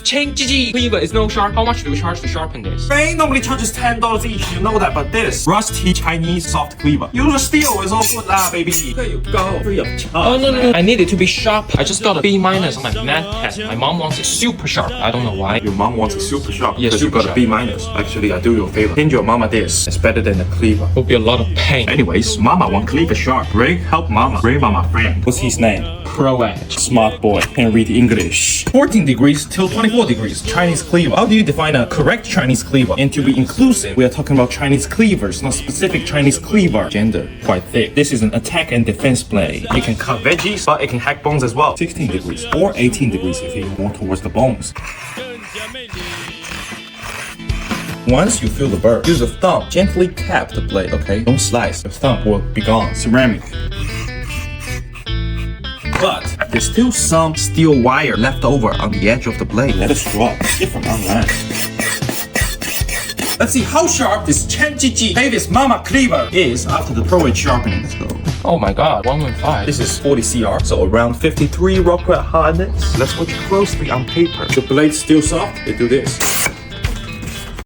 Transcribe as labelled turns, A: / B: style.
A: 10GG cleaver is no sharp. How much do we charge to sharpen this?
B: Ray normally charges $10 each, you know that, but this rusty Chinese soft cleaver. Use a steel, it's all good lah, baby. There you go, free of charge.
A: Oh no, I need it to be sharp. I just got a B- on my math test. My mom wants it super sharp. I don't know why.
B: Your mom wants it super sharp
A: Yeah,
B: because you
A: super
B: got a B-. Actually, I do you a favor. Hand your mama this. It's better than a cleaver.
A: Will be a lot of pain.
B: Anyways, mama want cleaver sharp. Ray, help mama. Ray, mama friend. What's his name?
A: Pro edge.
B: Smart boy. Can read English. 14 degrees till 24 degrees. Chinese cleaver. How do you define a correct Chinese cleaver? And to be inclusive, we are talking about Chinese cleavers, not specific Chinese cleaver. Gender, quite thick. This is an attack and defense blade. It can cut veggies, but it can hack bones as well. 16 degrees or 18 degrees if you're more towards the bones. Once you feel the burr, use a thumb. Gently tap the blade, okay? Don't slice. The thumb will be gone. Ceramic. But there's still some steel wire left over on the edge of the blade. Let it drop. Different online. Let's see how sharp this 10GG David's Mama Cleaver is after the pro edge sharpening. Let's go.
A: Oh my god, 115.
B: This is 40 CR, so around 53 rock red hardness. Let's watch closely on paper. The blade's still soft. They do this.